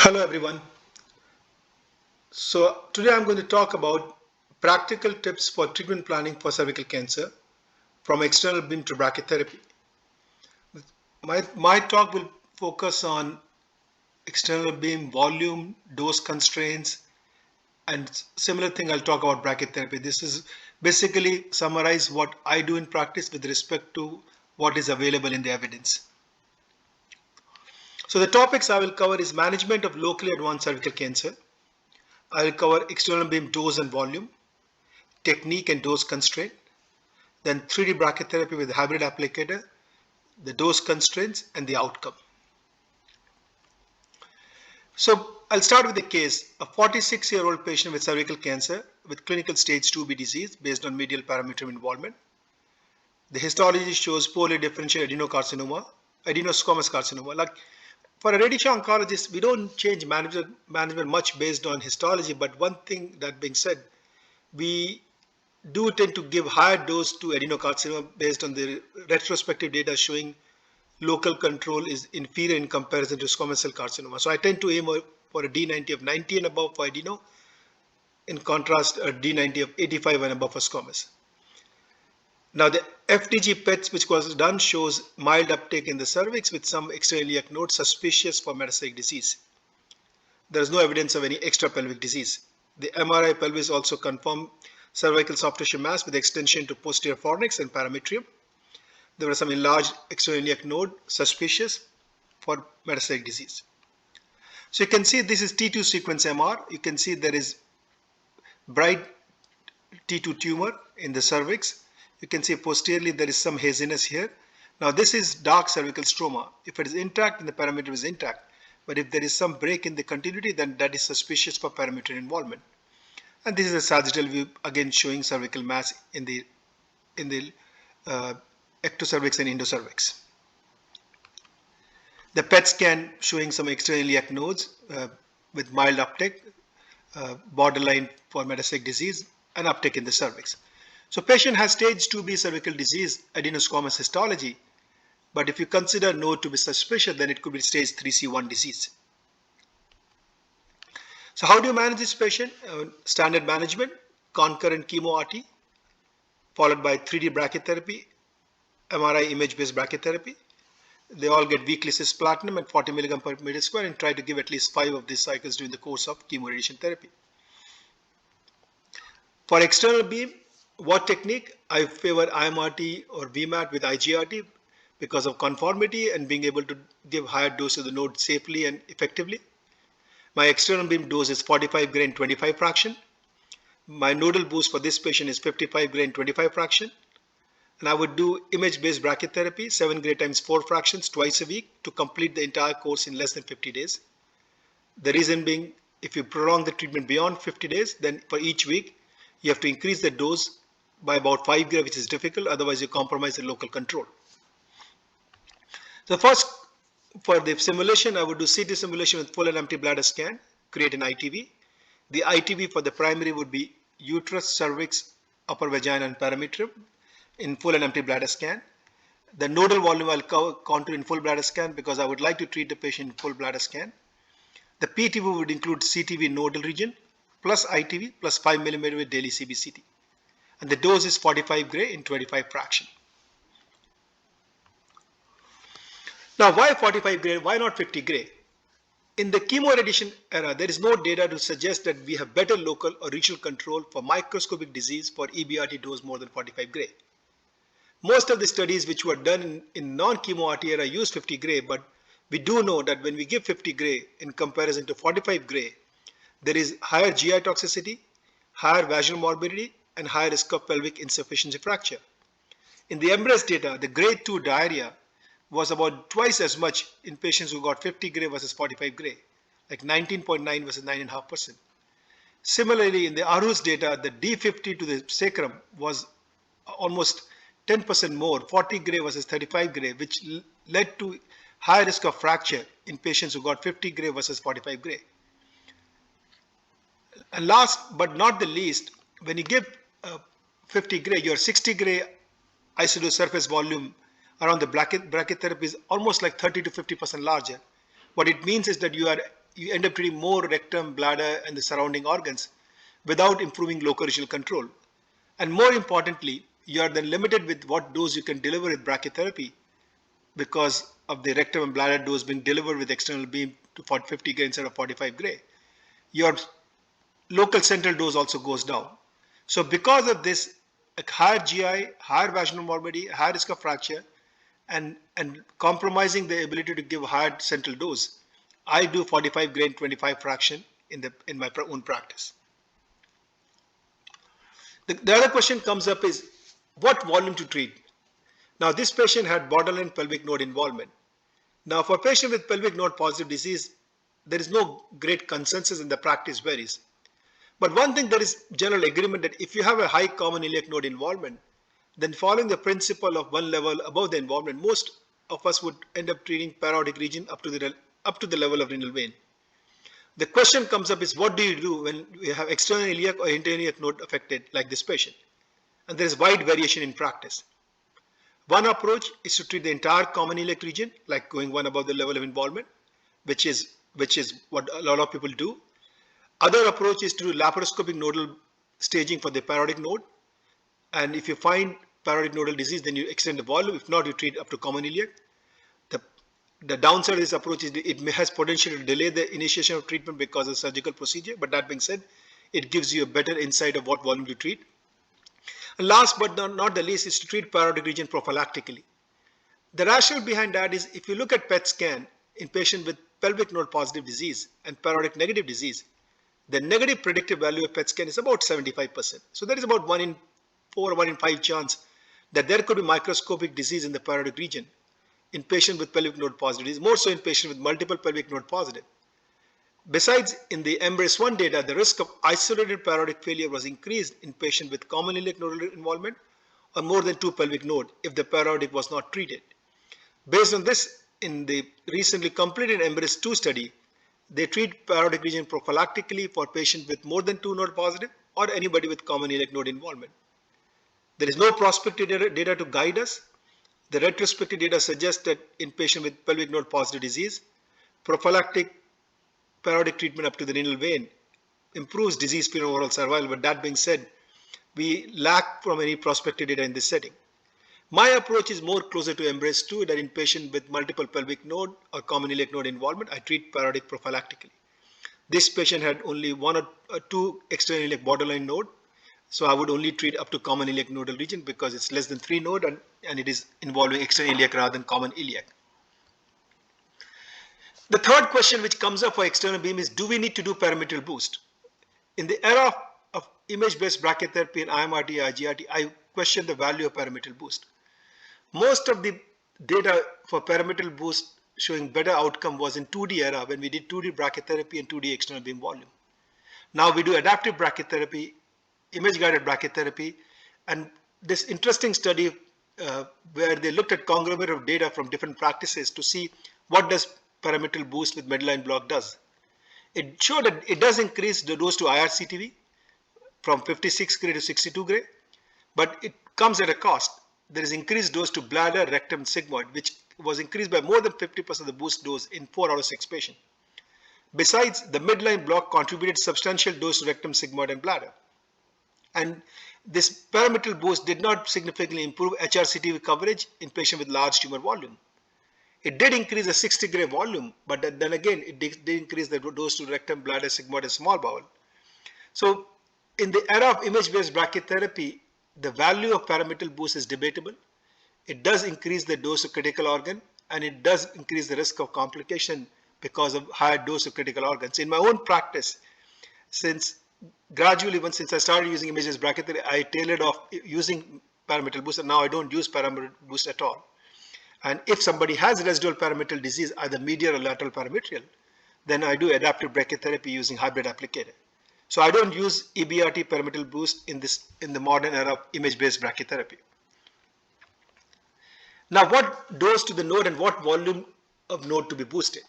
Hello everyone. So today I'm going to talk about practical tips for treatment planning for cervical cancer from external beam to brachytherapy. My talk will focus on external beam, volume, dose constraints, and similar thing I'll talk about brachytherapy. This is basically summarize what I do in practice with respect to what is available in the evidence. So the topics I will cover is management of locally advanced cervical cancer. I will cover external beam dose and volume, technique and dose constraint, then 3D brachytherapy with hybrid applicator, the dose constraints, and the outcome. So I'll start with the case. A 46-year-old patient with cervical cancer with clinical stage 2B disease based on medial parametrium involvement. The histology shows poorly differentiated adenocarcinoma, adenosquamous carcinoma. Like for a radiation oncologist, we don't change management much based on histology, but one thing that being said, we do tend to give higher dose to adenocarcinoma based on the retrospective data showing local control is inferior in comparison to squamous cell carcinoma. So I tend to aim for a D90 of 90 and above for adeno, in contrast a D90 of 85 and above for squamous. Now the FDG PETs which was done shows mild uptake in the cervix with some extrailiac nodes suspicious for metastatic disease. There is no evidence of any extrapelvic disease. The MRI pelvis also confirmed cervical soft tissue mass with extension to posterior fornix and parametrium. There was some enlarged extrailiac node suspicious for metastatic disease. So you can see this is T2 sequence MR. You can see there is bright T2 tumor in the cervix. You can see posteriorly there is some haziness here. Now this is dark cervical stroma. If it is intact, then the parameter is intact. But if there is some break in the continuity, then that is suspicious for parametrium involvement. And this is a sagittal view again showing cervical mass in the ectocervix and endocervix. The PET scan showing some extrailiac nodes with mild uptake, borderline for metastatic disease, and uptake in the cervix. So patient has stage 2B cervical disease, adenosquamous histology, but if you consider node to be suspicious, then it could be stage 3C1 disease. So how do you manage this patient? Standard management, concurrent chemo-RT, followed by 3D brachytherapy, MRI image-based brachytherapy. They all get weekly cisplatin at 40 mg per meter square and try to give at least 5 of these cycles during the course of chemoradiation therapy. For external beam, what technique? I favor IMRT or VMAT with IGRT because of conformity and being able to give higher dose to the node safely and effectively. My external beam dose is 45 gray and 25 fraction. My nodal boost for this patient is 55 gray and 25 fraction. And I would do image-based brachytherapy, 7 gray times 4 fractions twice a week to complete the entire course in less than 50 days. The reason being, if you prolong the treatment beyond 50 days, then for each week, you have to increase the dose by about 5 gray, which is difficult. Otherwise, you compromise the local control. So first, for the simulation, I would do CT simulation with full and empty bladder scan, create an ITV. The ITV for the primary would be uterus, cervix, upper vagina, and parametrium in full and empty bladder scan. The nodal volume I'll contour in full bladder scan because I would like to treat the patient in full bladder scan. The PTV would include CTV nodal region plus ITV plus 5 mm with daily CBCT. And the dose is 45 gray in 25 fraction. Now why 45 gray? Why not 50 gray? In the chemoradiation era, there is no data to suggest that we have better local or regional control for microscopic disease for EBRT dose more than 45 gray. Most of the studies which were done in non-chemo RT era use 50 gray, but we do know that when we give 50 gray in comparison to 45 gray, there is higher GI toxicity, higher vaginal morbidity, and higher risk of pelvic insufficiency fracture. In the EMBRACE data, the grade 2 diarrhea was about twice as much in patients who got 50 gray versus 45 gray, like 19.9 versus 9.5%. Similarly, in the ARUS data, the D50 to the sacrum was almost 10% more, 40 gray versus 35 gray, which led to high risk of fracture in patients who got 50 gray versus 45 gray. And last but not the least, when you give 50 gray, your 60 gray isolated surface volume around the brachytherapy is almost like 30 to 50% larger. What it means is that you are you end up treating more rectum, bladder, and the surrounding organs without improving local regional control. And more importantly, you are then limited with what dose you can deliver with brachytherapy because of the rectum and bladder dose being delivered with external beam to 50 gray instead of 45 gray. Your local central dose also goes down. So because of this, a higher GI, higher vaginal morbidity, higher risk of fracture, and compromising the ability to give higher central dose, I do 45 gray and 25 fraction in my own practice. The other question comes up is what volume to treat. Now this patient had borderline pelvic node involvement. Now for patient with pelvic node positive disease, there is no great consensus and the practice varies. But one thing, there is general agreement that if you have a high common iliac node involvement, then following the principle of one level above the involvement, most of us would end up treating parotid region up to the level of renal vein. The question comes up is what do you do when you have external iliac or internal iliac node affected like this patient? And there is wide variation in practice. One approach is to treat the entire common iliac region, like going one above the level of involvement, which is what a lot of people do. Other approach is to do laparoscopic nodal staging for the parotid node. And if you find parotid nodal disease, then you extend the volume. If not, you treat up to common iliac. The downside of this approach is it has potential to delay the initiation of treatment because of surgical procedure. But that being said, it gives you a better insight of what volume to treat. And last but not the least is to treat parotid region prophylactically. The rationale behind that is if you look at PET scan in patients with pelvic node positive disease and parotid negative disease, the negative predictive value of PET scan is about 75%. So there is about 1 in 4 or 1 in 5 chance that there could be microscopic disease in the parotid region in patients with pelvic node positive disease, more so in patients with multiple pelvic node positive. Besides, in the EMBRACE-1 data, the risk of isolated parotid failure was increased in patients with common iliac nodal involvement or more than 2 pelvic node if the parotid was not treated. Based on this, in the recently completed EMBRACE-2 study, they treat parotid region prophylactically for patients with more than 2 node positive or anybody with common iliac node involvement. There is no prospective data to guide us. The retrospective data suggests that in patients with pelvic node positive disease, prophylactic parotid treatment up to the renal vein improves disease-free and overall survival. But that being said, we lack from any prospective data in this setting. My approach is more closer to EMBRACE-2, that in patients with multiple pelvic node or common iliac node involvement, I treat parotid prophylactically. This patient had only 1 or 2 external iliac borderline node, so I would only treat up to common iliac nodal region because it's less than 3 node and it is involving external iliac rather than common iliac. The third question which comes up for external beam is, do we need to do parametrial boost? In the era of image-based brachytherapy and IMRT, IGRT, I question the value of parametrial boost. Most of the data for parametrial boost showing better outcome was in 2D era when we did 2D brachytherapy and 2D external beam volume. Now we do adaptive brachytherapy, image-guided brachytherapy, and this interesting study where they looked at conglomerate of data from different practices to see what does parametrial boost with midline block does. It showed that it does increase the dose to IRCTV from 56 gray to 62 gray, but it comes at a cost. There is increased dose to bladder, rectum, sigmoid, which was increased by more than 50% of the boost dose in 4 out of 6 patients. Besides, the midline block contributed substantial dose to rectum, sigmoid, and bladder. And this parametrial boost did not significantly improve HRCTV coverage in patients with large tumor volume. It did increase the 60 gray volume, but then again, it did increase the dose to rectum, bladder, sigmoid, and small bowel. So in the era of image-based brachytherapy, the value of parametrial boost is debatable. It does increase the dose of critical organ, and it does increase the risk of complication because of higher dose of critical organs. In my own practice, since I started using image-based brachytherapy, I tailored off using parametrial boost, and now I don't use parametrial boost at all. And if somebody has residual parametrial disease, either medial or lateral parametrial, then I do adaptive brachytherapy using hybrid applicator. So I don't use EBRT parametrial boost in the modern era of image-based brachytherapy. Now, what dose to the node and what volume of node to be boosted?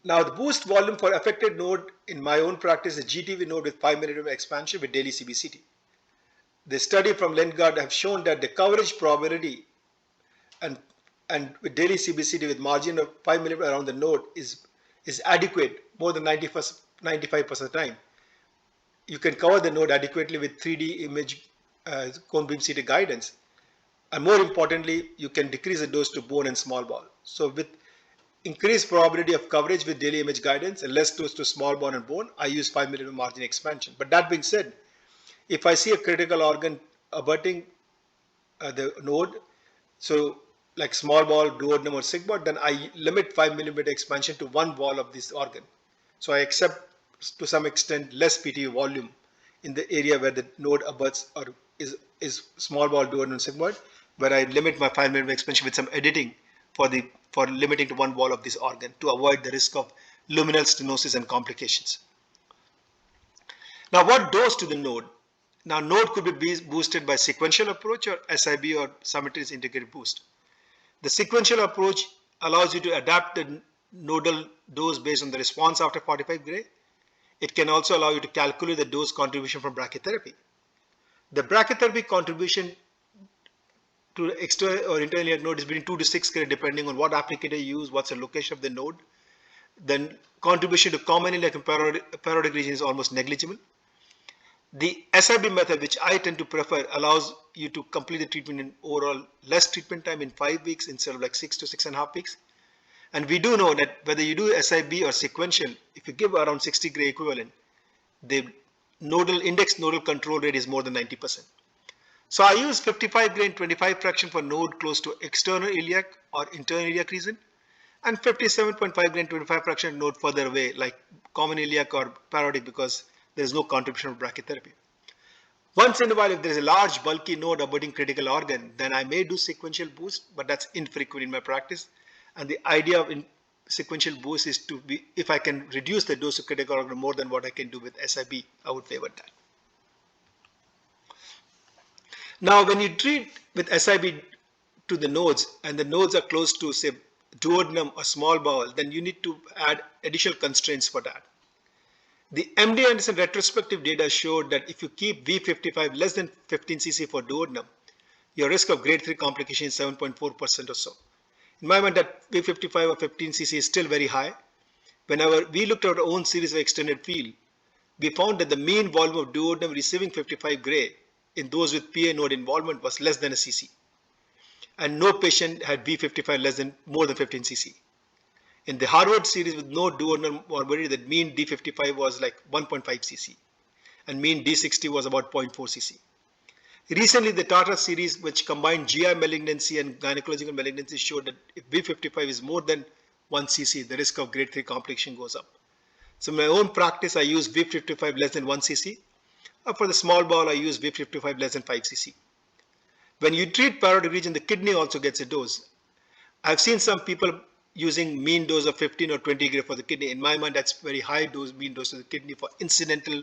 Now, the boost volume for affected node in my own practice is GTV node with 5 mm expansion with daily CBCT. The study from Lengard have shown that the coverage probability and with daily CBCT with margin of 5 mm around the node is adequate more than 95% of the time. You can cover the node adequately with 3D image cone beam CT guidance. And more importantly, you can decrease the dose to bone and small bowel. So with increased probability of coverage with daily image guidance and less dose to small bone and bone, I use 5 mm margin expansion. But that being said, if I see a critical organ abutting the node, so like small bowel, duodenum or sigmoid, then I limit 5 mm expansion to one wall of this organ. So I accept to some extent less PTV volume in the area where the node abuts or is small bowel, duodenum, sigmoid, where I limit my 5 mm expansion with some editing for limiting to one wall of this organ to avoid the risk of luminal stenosis and complications. Now, what dose to the node? Now, node could be boosted by sequential approach or SIB or simultaneous integrated boost. The sequential approach allows you to adapt the nodal dose based on the response after 45 gray. It can also allow you to calculate the dose contribution from brachytherapy. The brachytherapy contribution to external or internal node is between 2 to 6 gray depending on what applicator you use, what's the location of the node. Then contribution to common iliac and parodic region is almost negligible. The SIB method, which I tend to prefer, allows you to complete the treatment in overall less treatment time in 5 weeks instead of like 6 to 6.5 weeks. And we do know that whether you do SIB or sequential, if you give around 60 gray equivalent, the index nodal control rate is more than 90%. So I use 55 gray and 25 fraction for node close to external iliac or internal iliac region, and 57.5 gray and 25 fraction node further away like common iliac or parodic because there is no contribution of brachytherapy. Once in a while, if there is a large bulky node abutting critical organ, then I may do sequential boost, but that's infrequent in my practice. And the idea of sequential boost is to be, if I can reduce the dose of critical organ more than what I can do with SIB, I would favor that. Now, when you treat with SIB to the nodes and the nodes are close to say duodenum or small bowel, then you need to add additional constraints for that. The MD Anderson retrospective data showed that if you keep V55 less than 15 cc for duodenum, your risk of grade 3 complication is 7.4% or so. In my mind, that V55 or 15 cc is still very high. Whenever we looked at our own series of extended field, we found that the mean volume of duodenum receiving 55 gray in those with PA node involvement was less than a cc. And no patient had V55 more than 15 cc. In the Harvard series with no duodenal morbidity, the mean D55 was like 1.5 cc and mean D60 was about 0.4 cc. Recently, the Tata series, which combined GI malignancy and gynecological malignancy, showed that if B55 is more than 1 cc, the risk of grade 3 complication goes up. So in my own practice, I use B55 less than 1 cc. For the small bowel, I use B55 less than 5 cc. When you treat parodic region, the kidney also gets a dose. I've seen some people using mean dose of 15 or 20 gray for the kidney. In my mind, that's very high dose, mean dose to the kidney for incidental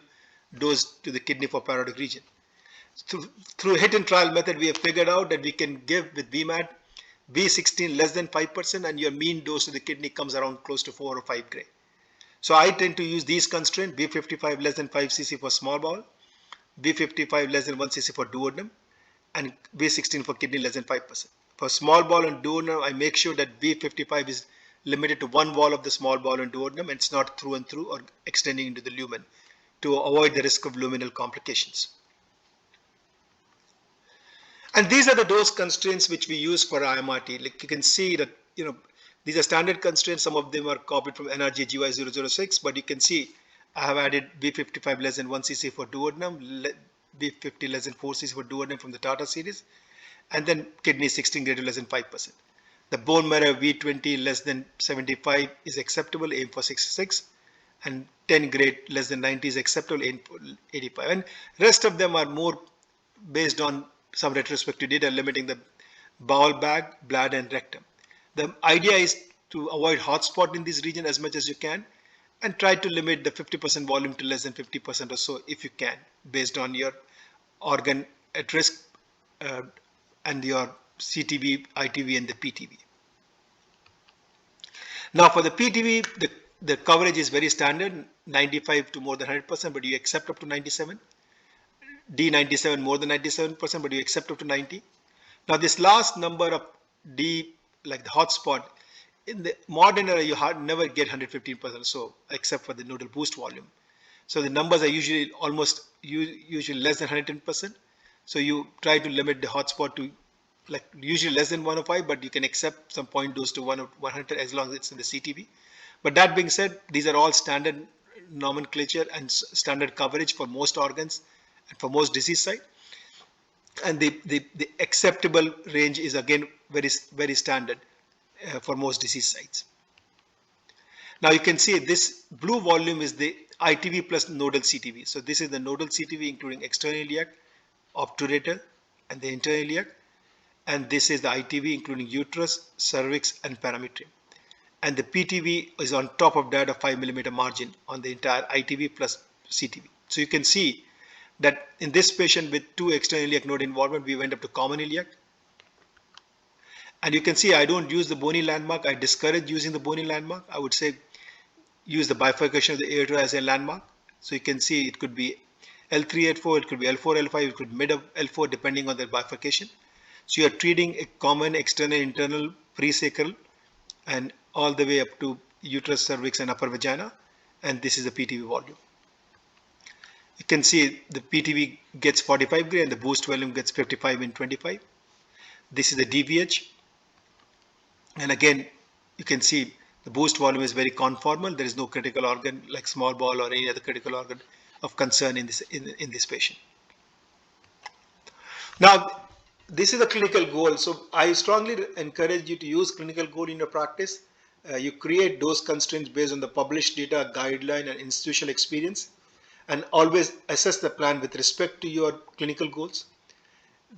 dose to the kidney for parodic region. Through hit and trial method, we have figured out that we can give with VMAT V16 less than 5% and your mean dose to the kidney comes around close to 4 or 5 gray. So I tend to use these constraints, B55 less than 5 cc for small bowel, B55 less than 1 cc for duodenum, and B16 for kidney less than 5%. For small bowel and duodenum, I make sure that B55 is limited to one wall of the small bowel and duodenum and it's not through and through or extending into the lumen to avoid the risk of luminal complications. And these are the dose constraints which we use for IMRT. Like you can see that, these are standard constraints. Some of them are copied from NRG GY006, but you can see I have added B55 less than 1 cc for duodenum, B50 less than 4 cc for duodenum from the Tata series, and then kidney 16 greater less than 5%. The bone marrow V20 less than 75 is acceptable, aim for 66, and 10 grade less than 90 is acceptable, aim for 85. And rest of them are more based on some retrospective data limiting the bowel bag, bladder, and rectum. The idea is to avoid hotspot in this region as much as you can and try to limit the 50% volume to less than 50% or so if you can, based on your organ at risk and your CTV, ITV, and the PTV. Now for the PTV, the coverage is very standard, 95 to more than 100%, but you accept up to 97. D97 more than 97%, but you accept up to 90. Now this last number of D, like the hotspot, in the modern era, you never get 115% so, except for the nodal boost volume. So the numbers are usually usually less than 110%. So you try to limit the hotspot to like usually less than 105, but you can accept some point dose to 100 as long as it's in the CTV. But that being said, these are all standard nomenclature and standard coverage for most organs and for most disease site. And the acceptable range is again very standard for most disease sites. Now you can see this blue volume is the ITV plus nodal CTV. So this is the nodal CTV including external iliac, obturator, and the internal iliac. And this is the ITV including uterus, cervix, and parametrium. And the PTV is on top of that, a 5 millimeter margin on the entire ITV plus CTV. So you can see that in this patient with 2 external iliac node involvement, we went up to common iliac. And you can see I don't use the bony landmark. I discourage using the bony landmark. I would say use the bifurcation of the aorta as a landmark. So you can see it could be L3, L4, it could be L4, L5, it could be mid of L4 depending on the bifurcation. So you are treating a common external, internal, presacral, and all the way up to uterus, cervix, and upper vagina. And this is the PTV volume. You can see the PTV gets 45 gray and the boost volume gets 55 in 25. This is the DVH. And again, you can see the boost volume is very conformal. There is no critical organ like small bowel or any other critical organ of concern in this patient. Now, this is a clinical goal. So I strongly encourage you to use clinical goal in your practice. You create dose constraints based on the published data, guideline, and institutional experience, and always assess the plan with respect to your clinical goals.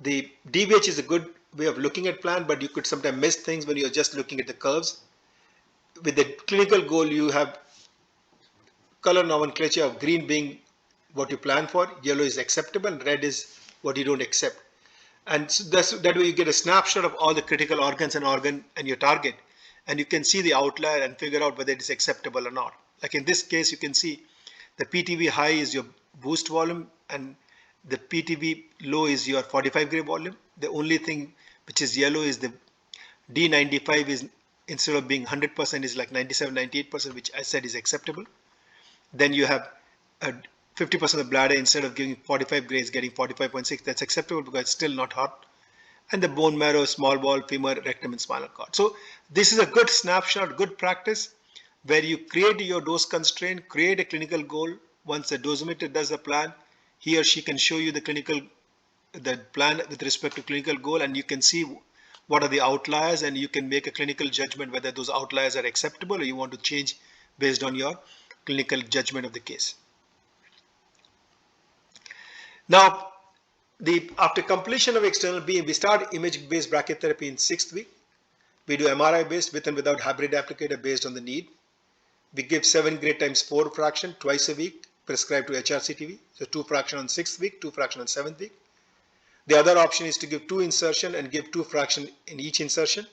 The DVH is a good way of looking at plan, but you could sometimes miss things when you're just looking at the curves. With the clinical goal, you have color nomenclature of green being what you plan for, yellow is acceptable, and red is what you don't accept. And so that way you get a snapshot of all the critical organs and your target, and you can see the outlier and figure out whether it is acceptable or not. Like in this case, you can see the PTV high is your boost volume and the PTV low is your 45 gray volume. The only thing which is yellow is the D95 is instead of being 100% is like 97, 98%, which I said is acceptable. Then you have a 50% of bladder instead of giving 45 gray is getting 45.6. That's acceptable because it's still not hot. And the bone marrow, small bowel, femur, rectum, and spinal cord. So this is a good snapshot, good practice where you create your dose constraint, create a clinical goal. Once the dosimeter does the plan, he or she can show you the plan with respect to clinical goal, and you can see what are the outliers, and you can make a clinical judgment whether those outliers are acceptable or you want to change based on your clinical judgment of the case. Now, after completion of external beam, we start image-based brachytherapy in 6th week. We do MRI-based with and without hybrid applicator based on the need. We give 7 gray times 4 fraction twice a week, prescribed to HRCTV. So 2 fraction on 6th week, 2 fraction on 7th week. The other option is to give 2 insertion and give 2 fraction in each insertion.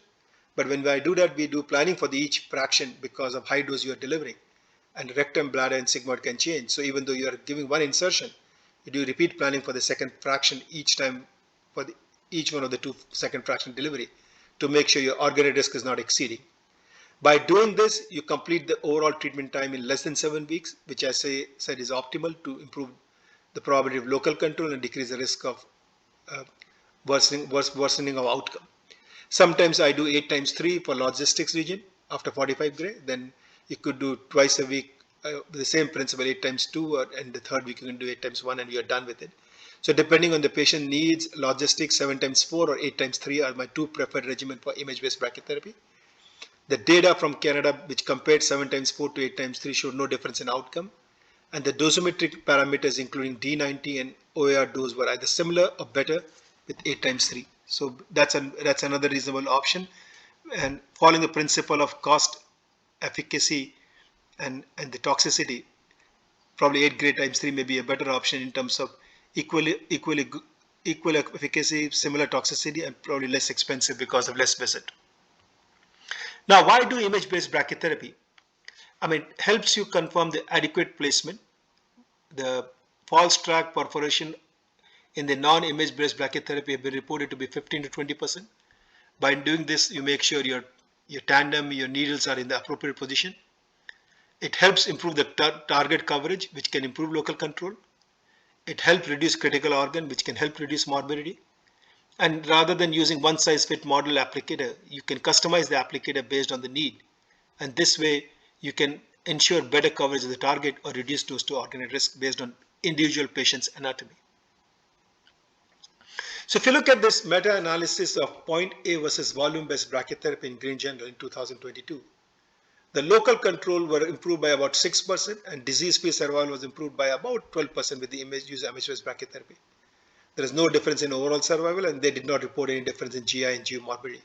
But when I do that, we do planning for the each fraction because of high dose you are delivering. And rectum, bladder, and sigmoid can change. So even though you are giving 1 insertion, you do repeat planning for the second fraction each time for each one of the 2 second fraction delivery to make sure your organ risk is not exceeding. By doing this, you complete the overall treatment time in less than 7 weeks, which I said is optimal to improve the probability of local control and decrease the risk of worsening of outcome. Sometimes I do 8 times 3 for logistics region after 45 gray. Then you could do twice a week with the same principle, 8 times 2, and the third week you can do 8 times 1 and you're done with it. So depending on the patient needs, logistics 7 times 4 or 8 times 3 are my 2 preferred regimen for image-based brachytherapy. The data from Canada, which compared 7 times 4 to 8 times 3, showed no difference in outcome. And the dosimetric parameters, including D90 and OAR dose, were either similar or better with 8 times 3. So that's another reasonable option. And following the principle of cost, efficacy, and the toxicity, probably 8 gray times 3 may be a better option in terms of equal efficacy, similar toxicity, and probably less expensive because of less visit. Now, why do image-based brachytherapy? I mean, helps you confirm the adequate placement. The false track perforation in the non-image-based brachytherapy have been reported to be 15 to 20%. By doing this, you make sure your your tandem, your needles are in the appropriate position. It helps improve the target coverage, which can improve local control. It helps reduce critical organ, which can help reduce morbidity. And rather than using one size fit model applicator, you can customize the applicator based on the need. And this way, you can ensure better coverage of the target or reduce dose to organ at risk based on individual patient's anatomy. So if you look at this meta-analysis of point A versus volume-based brachytherapy in Green Journal in 2022, the local control were improved by about 6% and disease-free survival was improved by about 12% with the use of image-based brachytherapy. There is no difference in overall survival and they did not report any difference in GI and GU morbidity.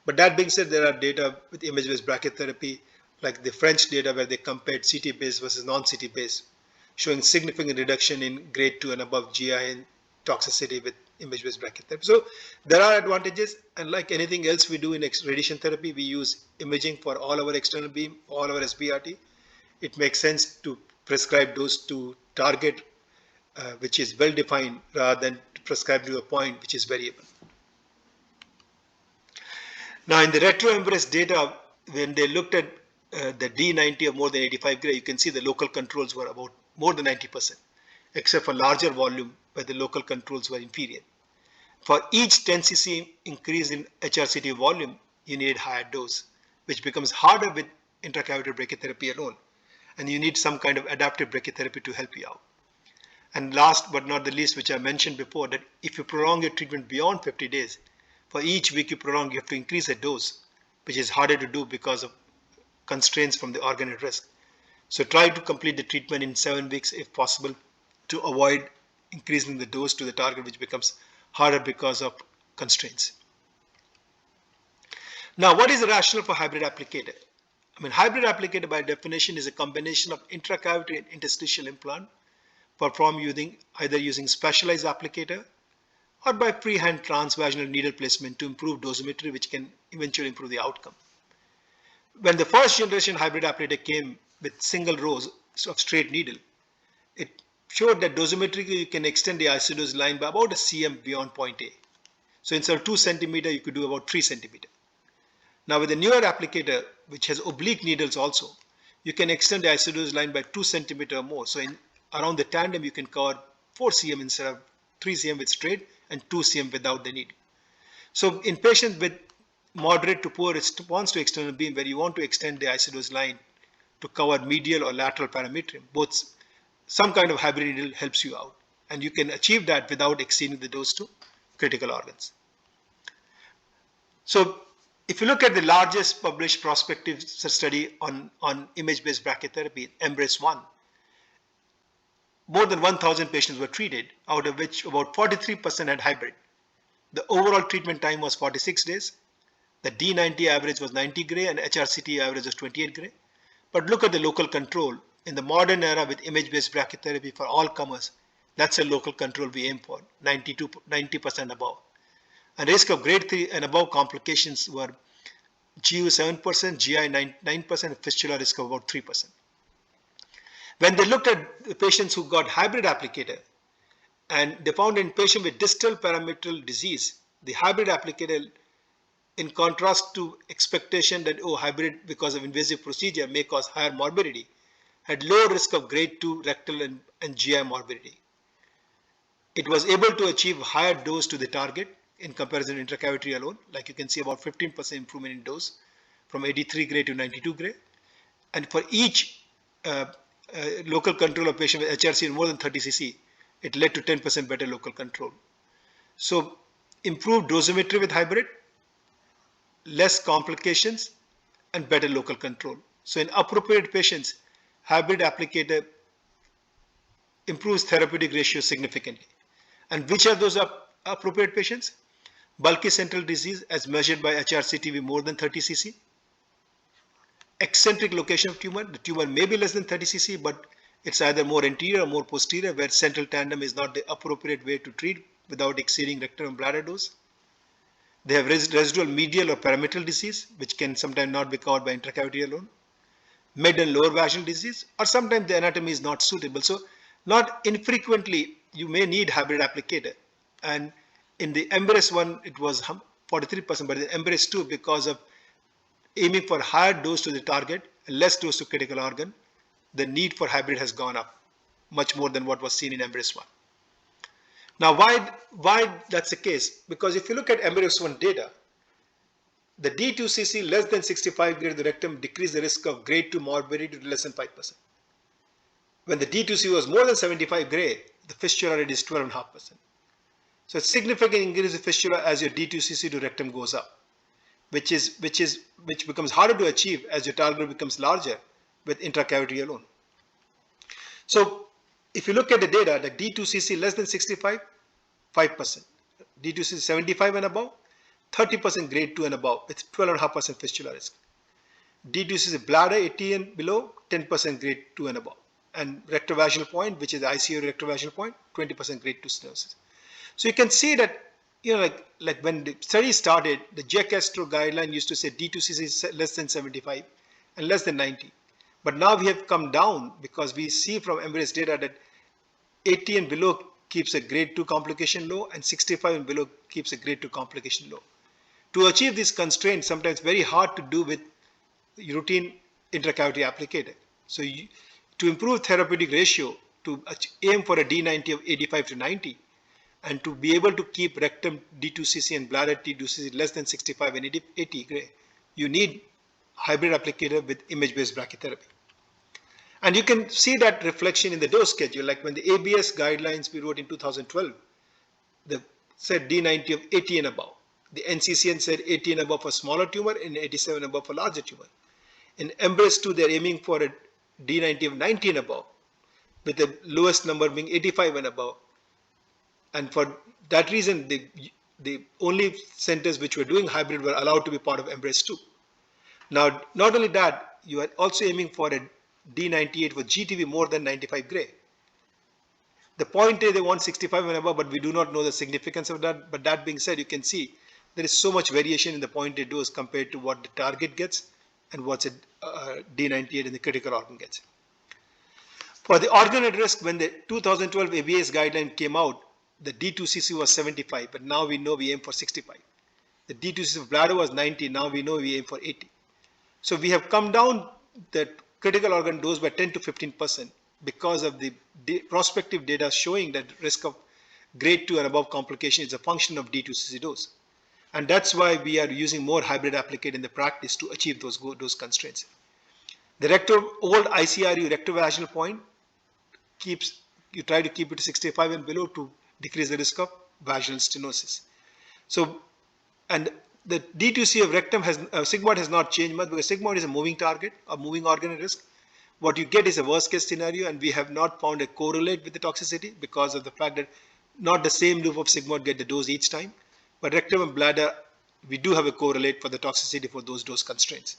But that being said, there are data with image-based brachytherapy, like the French data where they compared CT-based versus non-CT-based, showing significant reduction in grade 2 and above GI and toxicity with image-based brachytherapy. So there are advantages, and like anything else we do in radiation therapy, we use imaging for all our external beam, all our SBRT. It makes sense to prescribe those to target which is well defined rather than to prescribe to a point which is variable. Now in the retro-embrace data, when they looked at the D90 of more than 85 gray, you can see the local controls were about more than 90%, except for larger volume where the local controls were inferior. For each 10 cc increase in HRCT volume, you need higher dose, which becomes harder with intracavitary brachytherapy alone. And you need some kind of adaptive brachytherapy to help you out. And last but not the least, which I mentioned before, that if you prolong your treatment beyond 50 days, for each week you prolong, you have to increase the dose, which is harder to do because of constraints from the organ at risk. So try to complete the treatment in 7 weeks if possible to avoid increasing the dose to the target, which becomes harder because of constraints. Now, what is the rationale for hybrid applicator? I mean, hybrid applicator by definition is a combination of intracavitary and interstitial implant performed either using specialized applicator or by freehand transvaginal needle placement to improve dosimetry, which can eventually improve the outcome. When the first generation hybrid applicator came with single rows of straight needle, it showed that dosimetrically you can extend the isodose line by about a cm beyond point A. So instead of 2 centimeter, you could do about 3 centimeter. Now with the newer applicator, which has oblique needles also, you can extend the isodose line by 2 centimeter or more. So around the tandem, you can cover 4 cm instead of 3 cm with straight and 2 cm without the needle. So in patients with moderate to poor response to external beam, where you want to extend the isodose line to cover medial or lateral parametrium, both some kind of hybrid needle helps you out. And you can achieve that without exceeding the dose to critical organs. So if you look at the largest published prospective study on image-based brachytherapy, EMBRACE-1, more than 1,000 patients were treated, out of which about 43% had hybrid. The overall treatment time was 46 days. The D90 average was 90 gray and HRCT average was 28 gray. But look at the local control. In the modern era with image-based brachytherapy for all comers, that's a local control we aim for, 90% above. And risk of grade 3 and above complications were GU 7%, GI 9%, and fistula risk of about 3%. When they looked at the patients who got hybrid applicator, and they found in patients with distal parametrial disease, the hybrid applicator, in contrast to expectation that hybrid because of invasive procedure may cause higher morbidity, had low risk of grade 2 rectal and GI morbidity. It was able to achieve higher dose to the target in comparison to intracavitary alone. Like you can see about 15% improvement in dose from 83 gray to 92 gray. And for each local control of patient with HRC in more than 30 cc, it led to 10% better local control. So improved dosimetry with hybrid, less complications, and better local control. So in appropriate patients, hybrid applicator improves therapeutic ratio significantly. And which are those appropriate patients? Bulky central disease as measured by HRCT with more than 30 cc. Eccentric location of tumor. The tumor may be less than 30 cc, but it's either more anterior or more posterior, where central tandem is not the appropriate way to treat without exceeding rectal and bladder dose. They have residual medial or parametrial disease, which can sometimes not be covered by intracavity alone. Mid and lower vaginal disease, or sometimes the anatomy is not suitable. So not infrequently, you may need hybrid applicator. And in the EMBRACE 1, it was 43%, but in the EMBRACE 2, because of aiming for higher dose to the target and less dose to critical organ, the need for hybrid has gone up much more than what was seen in EMBRACE 1. Now, why that's the case? Because if you look at EMBRACE 1 data, the D2CC less than 65 gray of the rectum decreased the risk of grade 2 morbidity to less than 5%. When the D2C was more than 75 gray, the fistula rate is 12.5%. So it's significant increase in fistula as your D2CC to rectum goes up, which becomes harder to achieve as your target becomes larger with intracavity alone. So if you look at the data, the D2CC less than 65, 5%. D2CC 75 and above, 30% grade 2 and above with 12.5% fistula risk. D2CC bladder 80 and below, 10% grade 2 and above. And rectovaginal point, which is the ICU rectovaginal point, 20% grade 2 stenosis. So you can see that, like when the study started, the JCastro guideline used to say D2CC is less than 75 and less than 90. But now we have come down because we see from EMBRACE data that 80 and below keeps a grade 2 complication low and 65 and below keeps a grade 2 complication low. To achieve these constraints, sometimes very hard to do with routine intracavity applicator. So to improve therapeutic ratio, to aim for a D90 of 85 to 90, and to be able to keep rectum D2CC and bladder T2CC less than 65 and 80 gray, you need hybrid applicator with image-based brachytherapy. And you can see that reflection in the dose schedule, like when the ABS guidelines we wrote in 2012, they said D90 of 80 and above. The NCCN said 80 and above for smaller tumor and 87 and above for larger tumor. In EMBRACE 2, they're aiming for a D90 of 90 and above, with the lowest number being 85 and above. And for that reason, the only centers which were doing hybrid were allowed to be part of EMBRACE 2. Now, not only that, you are also aiming for a D98 for GTV more than 95 gray. The point is they want 65 and above, but we do not know the significance of that. But that being said, you can see there is so much variation in the point A dose compared to what the target gets and what's a D98 in the critical organ gets. For the organ at risk, when the 2012 ABS guideline came out, the D2CC was 75, but now we know we aim for 65. The D2CC of bladder was 90, now we know we aim for 80. So we have come down the critical organ dose by 10 to 15% because of the prospective data showing that risk of grade 2 and above complication is a function of D2CC dose. And that's why we are using more hybrid applicator in the practice to achieve those constraints. The old ICRU rectovaginal point you try to keep it to 65 and below to decrease the risk of vaginal stenosis. So, and the D2C of rectum sigmoid has not changed much because sigmoid is a moving target, a moving organ at risk. What you get is a worst case scenario, and we have not found a correlate with the toxicity because of the fact that not the same loop of sigmoid get the dose each time. But rectum and bladder, we do have a correlate for the toxicity for those dose constraints.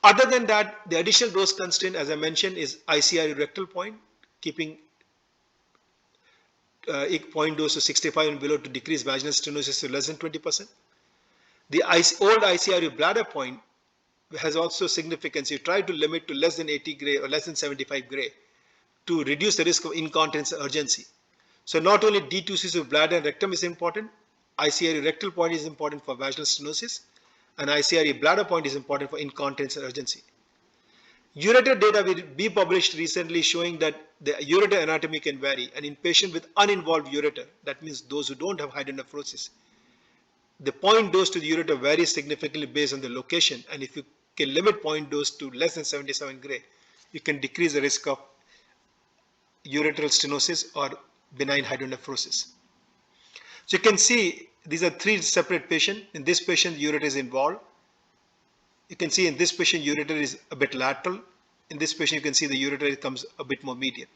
Other than that, the additional dose constraint, as I mentioned, is ICRU rectal point, keeping point dose to 65 and below to decrease vaginal stenosis to less than 20%. The old ICRU bladder point has also significance. You try to limit to less than 80 gray or less than 75 gray to reduce the risk of incontinence urgency. So not only D2Cs of bladder and rectum is important, ICRU rectal point is important for vaginal stenosis, and ICRU bladder point is important for incontinence and urgency. Ureter data will be published recently showing that the ureter anatomy can vary, and in patients with uninvolved ureter, that means those who don't have hydronephrosis, the point dose to the ureter varies significantly based on the location, and if you can limit point dose to less than 77 gray, you can decrease the risk of ureteral stenosis or benign hydronephrosis. So you can see these are three separate patients. In this patient, the ureter is involved. You can see in this patient, ureter is a bit lateral. In this patient, you can see the ureter becomes a bit more median.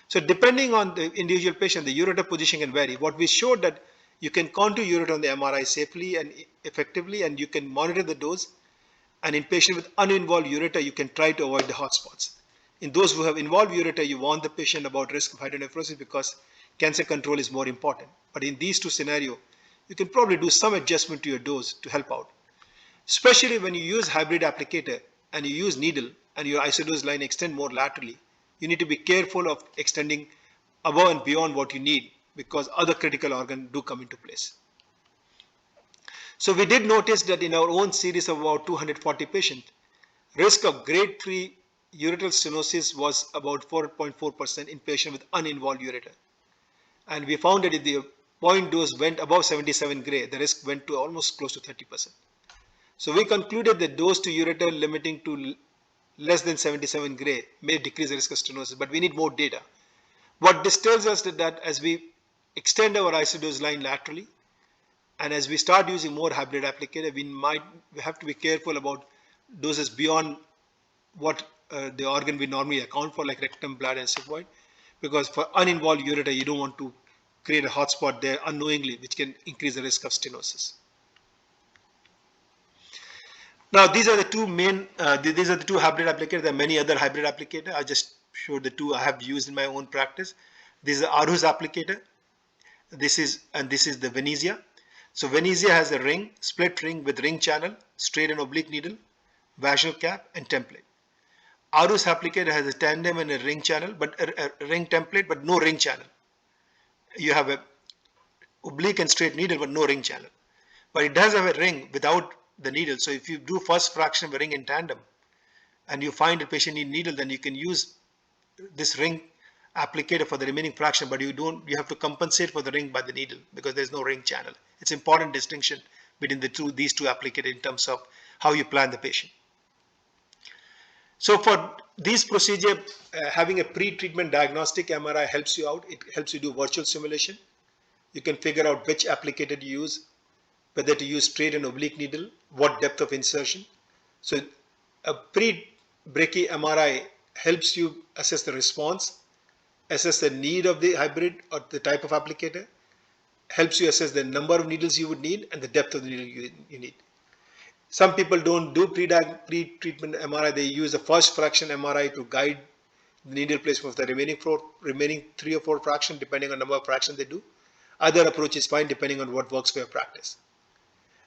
So depending on the individual patient, the ureter position can vary. What we showed that you can contour ureter on the MRI safely and effectively, and you can monitor the dose. And in patients with uninvolved ureter, you can try to avoid the hotspots. In those who have involved ureter, you warn the patient about risk of hydronephrosis because cancer control is more important. But in these two scenarios, you can probably do some adjustment to your dose to help out. Especially when you use hybrid applicator and you use needle and your isodose line extend more laterally, you need to be careful of extending above and beyond what you need because other critical organs do come into place. So we did notice that in our own series of about 240 patients, risk of grade 3 ureteral stenosis was about 4.4% in patients with uninvolved ureter. And we found that if the point dose went above 77 gray, the risk went to almost close to 30%. So we concluded that dose to ureter limiting to less than 77 gray may decrease the risk of stenosis, but we need more data. What this tells us is that as we extend our isodose line laterally, and as we start using more hybrid applicator, we have to be careful about doses beyond what the organ we normally account for, like rectum, bladder, and sigmoid, because for uninvolved ureter, you don't want to create a hotspot there unknowingly, which can increase the risk of stenosis. Now, these are the two main, these are the two hybrid applicators. There are many other hybrid applicators. I just showed the two I have used in my own practice. This is the Aarhus applicator. This is the Venezia. So Venezia has a ring, split ring with ring channel, straight and oblique needle, vaginal cap, and template. Aarhus applicator has a tandem and a ring channel, but a ring template, but no ring channel. You have a oblique and straight needle, but no ring channel. But it does have a ring without the needle. So if you do first fraction of a ring in tandem, and you find a patient need needle, then you can use this ring applicator for the remaining fraction, but you have to compensate for the ring by the needle because there's no ring channel. It's important distinction between these two applicators in terms of how you plan the patient. So for these procedure, having a pre-treatment diagnostic MRI helps you out. It helps you do virtual simulation. You can figure out which applicator to use, whether to use straight and oblique needle, what depth of insertion. So a pre-brachy MRI helps you assess the response, assess the need of the hybrid or the type of applicator, helps you assess the number of needles you would need and the depth of the needle you need. Some people don't do pre-treatment MRI. They use the first fraction MRI to guide the needle placement of the remaining 3 or 4 fractions, depending on the number of fractions they do. Other approach is fine depending on what works for your practice.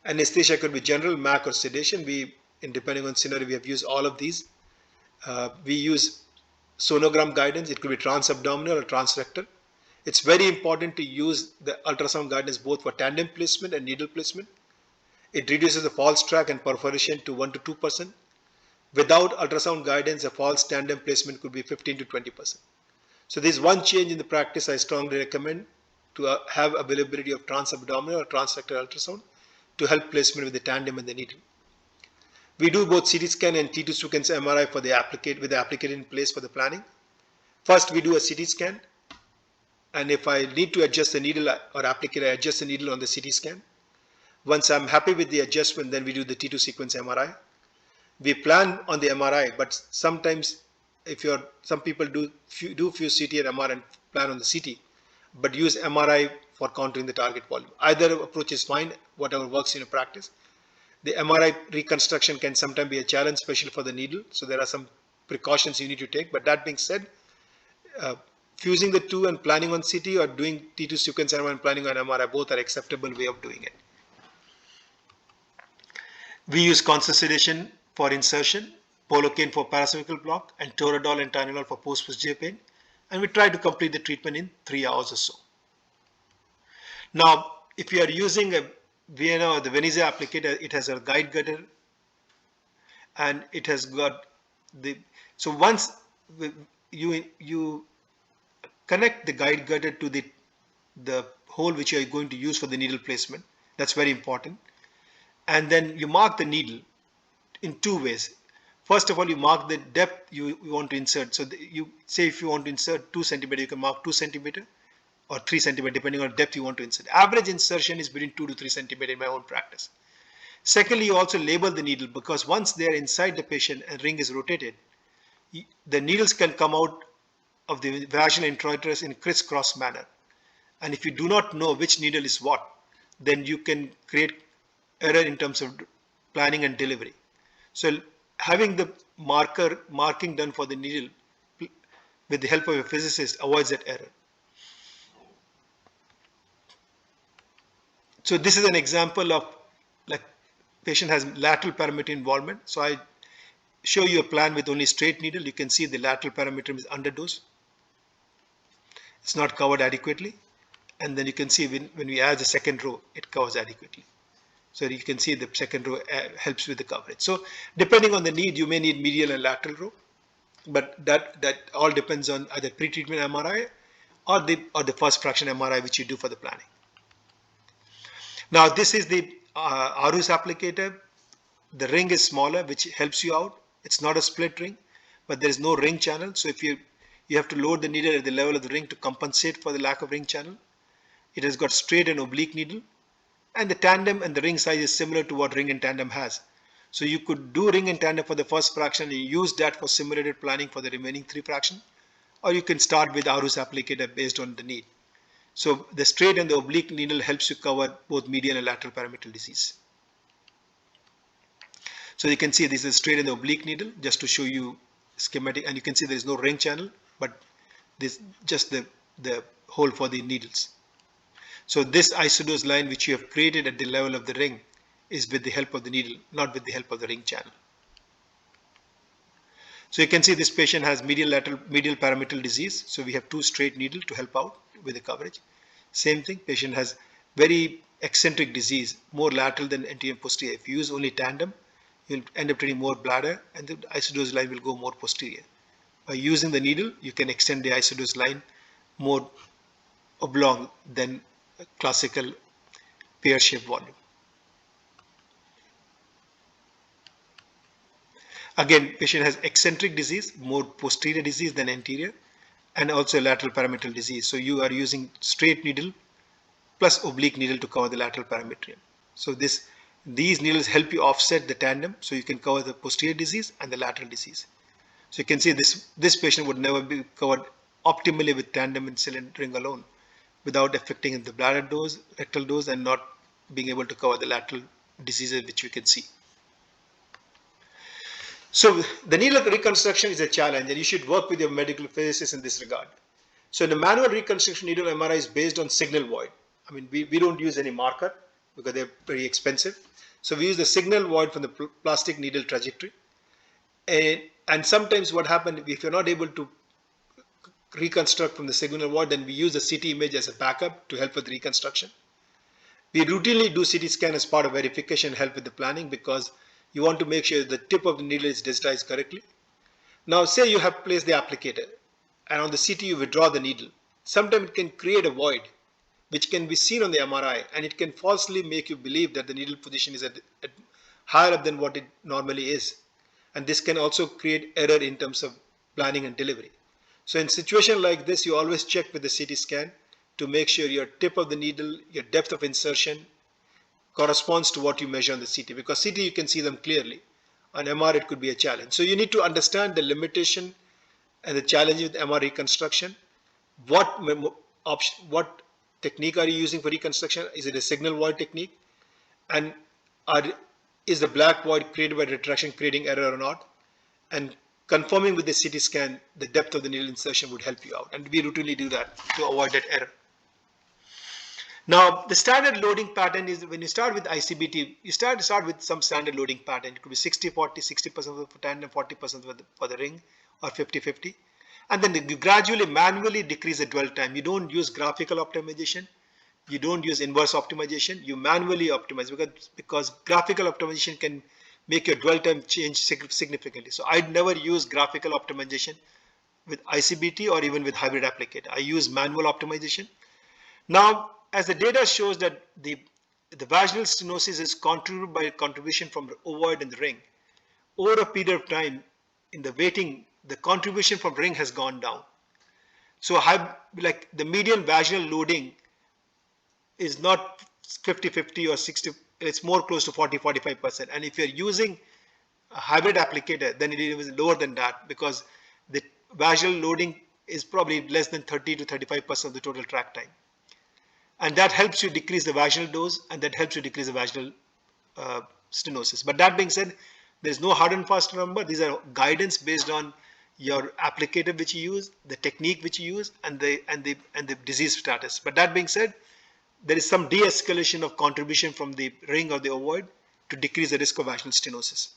Anesthesia could be general, MAC, or sedation. Depending on scenario, we have used all of these. We use sonogram guidance. It could be transabdominal or transrectal. It's very important to use the ultrasound guidance both for tandem placement and needle placement. It reduces the false track and perforation to 1 to 2%. Without ultrasound guidance, a false tandem placement could be 15 to 20%. So there's one change in the practice I strongly recommend to have availability of transabdominal or transrectal ultrasound to help placement with the tandem and the needle. We do both CT scan and T2 sequence MRI with the applicator in place for the planning. First, we do a CT scan, and if I need to adjust the needle or applicator, I adjust the needle on the CT scan. Once I'm happy with the adjustment, then we do the T2 sequence MRI. We plan on the MRI, but sometimes some people do few CT and MRI and plan on the CT, but use MRI for counting the target volume. Either approach is fine, whatever works in your practice. The MRI reconstruction can sometimes be a challenge, especially for the needle. So there are some precautions you need to take. But that being said, fusing the two and planning on CT or doing T2 sequence MRI and planning on MRI, both are acceptable way of doing it. We use conscious sedation for insertion, Polocaine for paracervical block, and Toradol and Tylenol for post-procedure pain. And we try to complete the treatment in 3 hours or so. Now, if you are using a Vienna or the Venezia applicator, it has a guide gutter, and it has got so once you connect the guide gutter to the hole which you are going to use for the needle placement, that's very important. And then you mark the needle in 2 ways. First of all, you mark the depth you want to insert. So you say if you want to insert 2 centimeter, you can mark 2 centimeter or 3 centimeter, depending on the depth you want to insert. Average insertion is between 2 to 3 centimeter in my own practice. Secondly, you also label the needle, because once they are inside the patient and ring is rotated, the needles can come out of the vaginal introitus in crisscross manner. And if you do not know which needle is what, then you can create error in terms of planning and delivery. So having the marking done for the needle with the help of a physicist avoids that error. So this is an example of like patient has lateral parameter involvement. So I show you a plan with only straight needle. You can see the lateral parameter is underdosed. It's not covered adequately. And then you can see when we add the second row, it covers adequately. So you can see the second row helps with the coverage. So depending on the need, you may need medial and lateral row, but that all depends on either pre-treatment MRI or the first fraction MRI which you do for the planning. Now this is the Arus applicator. The ring is smaller, which helps you out. It's not a split ring, but there is no ring channel. So if you have to load the needle at the level of the ring to compensate for the lack of ring channel. It has got straight and oblique needle, and the tandem and the ring size is similar to what ring and tandem has. So you could do ring and tandem for the first fraction and use that for simulated planning for the remaining 3 fractions, or you can start with Arus applicator based on the need. So the straight and the oblique needle helps you cover both medial and lateral parametrial disease. So you can see this is straight and the oblique needle, just to show you schematic, and you can see there is no ring channel, but this just the hole for the needles. So this isodose line which you have created at the level of the ring is with the help of the needle, not with the help of the ring channel. So you can see this patient has medial parametrial disease. So we have 2 straight needles to help out with the coverage. Same thing, patient has very eccentric disease, more lateral than anterior and posterior. If you use only tandem, you'll end up treating more bladder and the isodose line will go more posterior. By using the needle, you can extend the isodose line more oblong than a classical pear-shaped volume. Again, patient has eccentric disease, more posterior disease than anterior, and also lateral parametrial disease. So you are using straight needle plus oblique needle to cover the lateral parametrium. So these needles help you offset the tandem, so you can cover the posterior disease and the lateral disease. So you can see this patient would never be covered optimally with tandem and cylinder ring alone, without affecting the bladder dose, rectal dose, and not being able to cover the lateral diseases which you can see. So the needle reconstruction is a challenge, and you should work with your medical physicist in this regard. So in the manual reconstruction, needle MRI is based on signal void. I mean, we don't use any marker because they're very expensive. So we use the signal void from the plastic needle trajectory. And sometimes what happens, if you're not able to reconstruct from the signal void, then we use the CT image as a backup to help with reconstruction. We routinely do CT scan as part of verification, help with the planning, because you want to make sure the tip of the needle is digitized correctly. Now say you have placed the applicator and on the CT you withdraw the needle. Sometimes it can create a void which can be seen on the MRI, and it can falsely make you believe that the needle position is at higher up than what it normally is. And this can also create error in terms of planning and delivery. So in situation like this, you always check with the CT scan to make sure your tip of the needle, your depth of insertion corresponds to what you measure on the CT, because CT you can see them clearly. On MR it could be a challenge. So you need to understand the limitation and the challenge with MR reconstruction. What technique are you using for reconstruction? Is it a signal void technique? And is the black void created by retraction creating error or not? And confirming with the CT scan the depth of the needle insertion would help you out. And we routinely do that to avoid that error. Now, the standard loading pattern is when you start with ICBT, you start with some standard loading pattern. It could be 60-40, 60% for tandem, 40% for the ring, or 50-50. And then you gradually manually decrease the dwell time. You don't use graphical optimization. You don't use inverse optimization. You manually optimize, because graphical optimization can make your dwell time change significantly. So I'd never use graphical optimization with ICBT or even with hybrid applicator. I use manual optimization. Now, as the data shows that the vaginal stenosis is contributed by a contribution from the ovoid and the ring, over a period of time in the waiting, the contribution from ring has gone down. So like the median vaginal loading is not 50-50 or 60, it's more close to 40-45%. And if you're using a hybrid applicator, then it is lower than that, because the vaginal loading is probably less than 30-35% of the total track time. And that helps you decrease the vaginal dose, and that helps you decrease the vaginal stenosis. But that being said, there's no hard and fast number. These are guidance based on your applicator which you use, the technique which you use, and the disease status. But that being said, there is some de-escalation of contribution from the ring or the ovoid to decrease the risk of vaginal stenosis.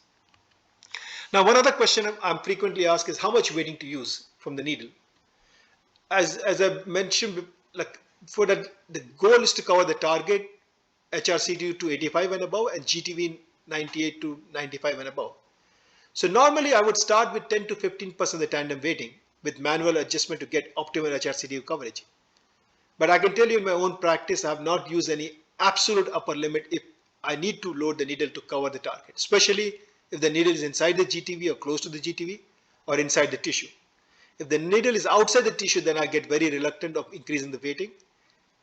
Now, one other question I'm frequently asked is how much weighting to use from the needle. As I mentioned, like for that, the goal is to cover the target HRCT to 85 and above, and GTV 98 to 95 and above. So normally I would start with 10 to 15% of the tandem weighting with manual adjustment to get optimal HRCT coverage. But I can tell you in my own practice, I have not used any absolute upper limit if I need to load the needle to cover the target, especially if the needle is inside the GTV or close to the GTV or inside the tissue. If the needle is outside the tissue, then I get very reluctant of increasing the weighting.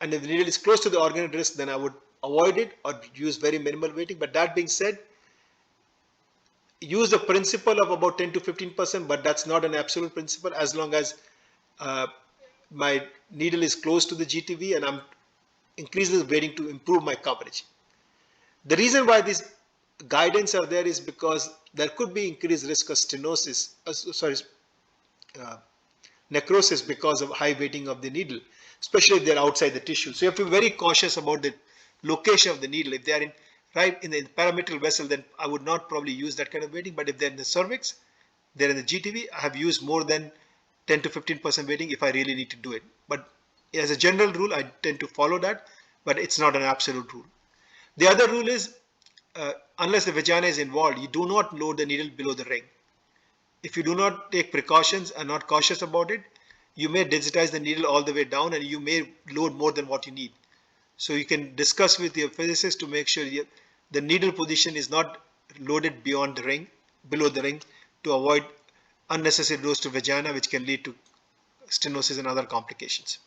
And if the needle is close to the organ at risk, then I would avoid it or use very minimal weighting. But that being said, use the principle of about 10 to 15%, but that's not an absolute principle as long as uh, my needle is close to the GTV and I'm increasing the weighting to improve my coverage. The reason why these guidance are there is because there could be increased risk of stenosis, necrosis because of high weighting of the needle, especially if they're outside the tissue. So you have to be very cautious about the location of the needle. If they are right in the parametrial vessel, then I would not probably use that kind of weighting. But if they're in the cervix, they're in the GTV, I have used more than 10 to 15% weighting if I really need to do it. But as a general rule, I tend to follow that, but it's not an absolute rule. The other rule is, unless the vagina is involved, you do not load the needle below the ring. If you do not take precautions and not cautious about it, you may digitize the needle all the way down and you may load more than what you need. So you can discuss with your physicist to make sure the needle position is not loaded beyond the ring, below the ring, to avoid unnecessary dose to vagina, which can lead to stenosis and other complications.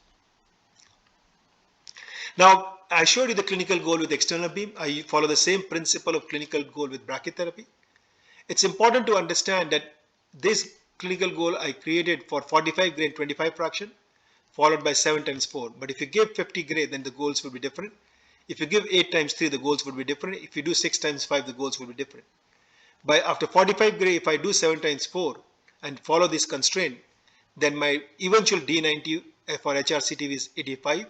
Now, I showed you the clinical goal with external beam. I follow the same principle of clinical goal with brachytherapy. It's important to understand that this clinical goal I created for 45 gray and 25 fraction, followed by 7 times 4. But if you give 50 gray, then the goals will be different. If you give 8 times 3, the goals will be different. If you do 6 times 5, the goals will be different. After 45 gray, if I do 7 times 4 and follow this constraint, then my eventual D90 for HRCTV is 85.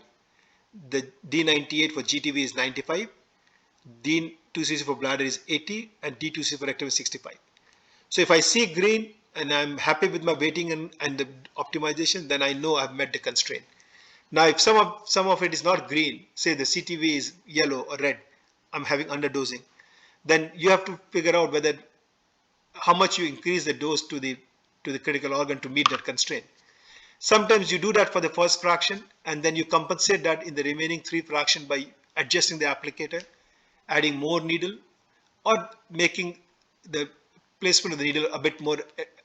The D98 for GTV is 95. D2CC for bladder is 80 and D2C for rectum is 65. So if I see green and I'm happy with my weighting and the optimization, then I know I've met the constraint. Now, if some of it is not green, say the CTV is yellow or red, I'm having underdosing, then you have to figure out how much you increase the dose to the critical organ to meet that constraint. Sometimes you do that for the first fraction and then you compensate that in the remaining 3 fraction by adjusting the applicator, adding more needle, or making the placement of the needle a bit more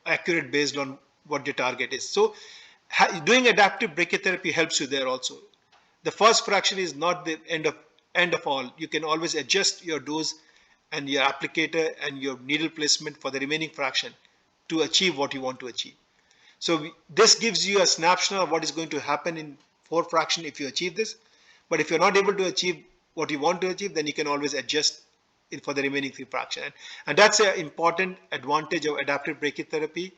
accurate based on what your target is. So doing adaptive brachytherapy helps you there also. The first fraction is not the end of all. You can always adjust your dose and your applicator and your needle placement for the remaining fraction to achieve what you want to achieve. So this gives you a snapshot of what is going to happen in 4 fraction if you achieve this. But if you're not able to achieve what you want to achieve, then you can always adjust it for the remaining 3 fraction. And that's an important advantage of adaptive brachytherapy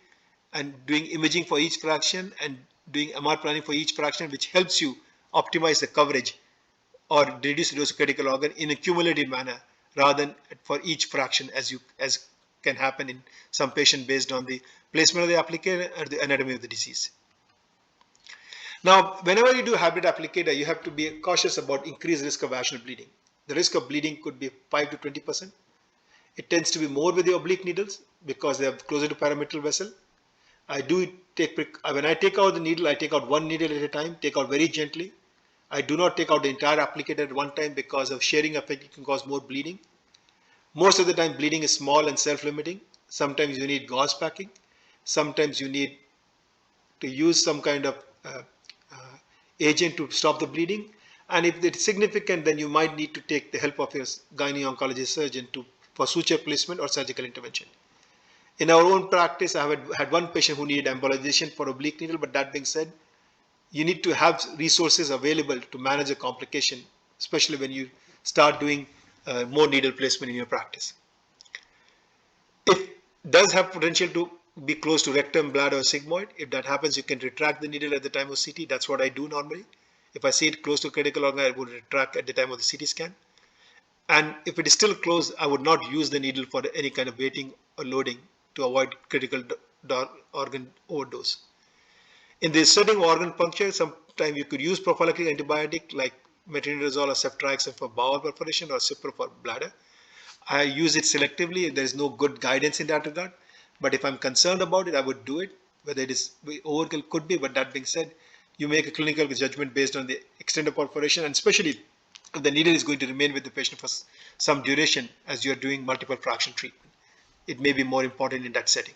and doing imaging for each fraction and doing MR planning for each fraction, which helps you optimize the coverage or reduce the dose of critical organ in a cumulative manner rather than for each fraction as can happen in some patient based on the placement of the applicator or the anatomy of the disease. Now, whenever you do hybrid applicator, you have to be cautious about increased risk of vaginal bleeding. The risk of bleeding could be 5 to 20%. It tends to be more with the oblique needles because they are closer to parametrial vessel. When I take out the needle, I take out one needle at a time, take out very gently. I do not take out the entire applicator at one time because of shearing effect, it can cause more bleeding. Most of the time bleeding is small and self-limiting. Sometimes you need gauze packing. Sometimes you need to use some kind of agent to stop the bleeding. And if it's significant, then you might need to take the help of your gynae-oncologist surgeon for suture placement or surgical intervention. In our own practice, I have had one patient who needed embolization for oblique needle, but that being said, you need to have resources available to manage a complication, especially when you start doing more needle placement in your practice. It does have potential to be close to rectum, bladder, or sigmoid. If that happens, you can retract the needle at the time of CT. That's what I do normally. If I see it close to critical organ, I would retract at the time of the CT scan. And if it is still close, I would not use the needle for any kind of weighting or loading to avoid critical organ overdose. In the setting of organ puncture, sometimes you could use prophylactic antibiotic like metronidazole or ceftriaxone for bowel perforation or Cipro for bladder. I use it selectively. There is no good guidance in that regard. But if I'm concerned about it, I would do it. Whether it is overkill could be, but that being said, you make a clinical judgment based on the extent of perforation, and especially if the needle is going to remain with the patient for some duration as you're doing multiple fraction treatment. It may be more important in that setting.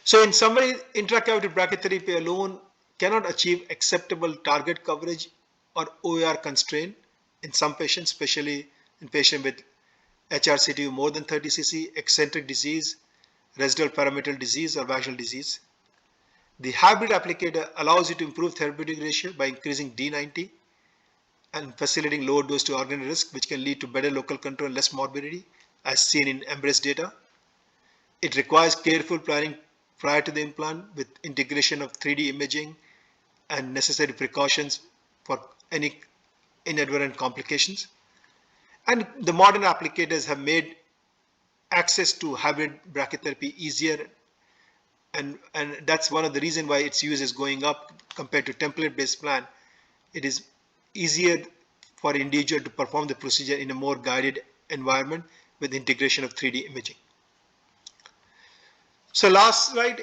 So in summary, intracavity brachytherapy alone cannot achieve acceptable target coverage or OR constraint in some patients, especially in patients with HRCT more than 30 cc, eccentric disease, residual pyramidal disease, or vaginal disease. The hybrid applicator allows you to improve therapeutic ratio by increasing D90 and facilitating lower dose to organ risk, which can lead to better local control and less morbidity, as seen in EMBRACE data. It requires careful planning prior to the implant with integration of 3D imaging and necessary precautions for any inadvertent complications. And the modern applicators have made access to hybrid brachytherapy easier, and that's one of the reasons why its use is going up compared to template-based plan. It is easier for an individual to perform the procedure in a more guided environment with integration of 3D imaging. So last slide,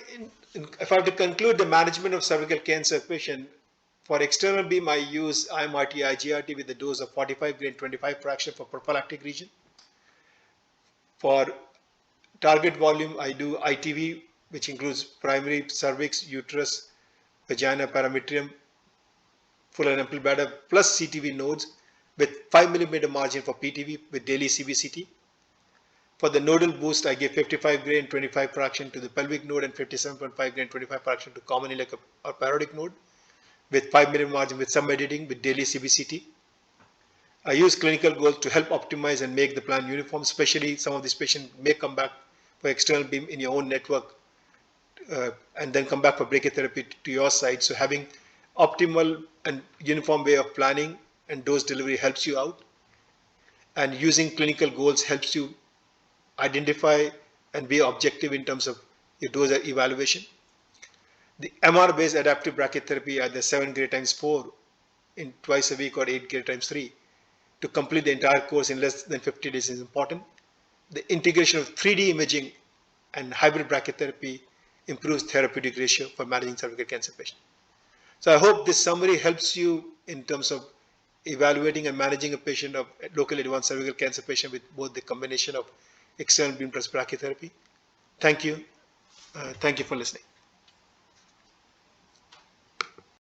if I have to conclude the management of cervical cancer patient, for external beam I use IMRT, IGRT with a dose of 45 grain 25 fraction for prophylactic region. For target volume I do ITV, which includes primary, cervix, uterus, vagina, parametrium, full and ample bladder, plus CTV nodes with 5 mm margin for PTV with daily CBCT. For the nodal boost, I give 55 grain 25 fraction to the pelvic node and 57.5 grain 25 fraction to common iliac or parodic node with 5 mm margin with some editing with daily CBCT. I use clinical goals to help optimize and make the plan uniform, especially some of these patients may come back for external beam in your own network and then come back for brachytherapy to your side. So having optimal and uniform way of planning and dose delivery helps you out. And using clinical goals helps you identify and be objective in terms of your dose evaluation. The MR-based adaptive brachytherapy, either 7 gray times 4 in twice a week or 8 gray times 3, to complete the entire course in less than 50 days is important. The integration of 3D imaging and hybrid brachytherapy improves therapeutic ratio for managing cervical cancer patients. So I hope this summary helps you in terms of evaluating and managing a patient of locally advanced cervical cancer patient with both the combination of external beam plus brachytherapy. Thank you. Thank you for listening.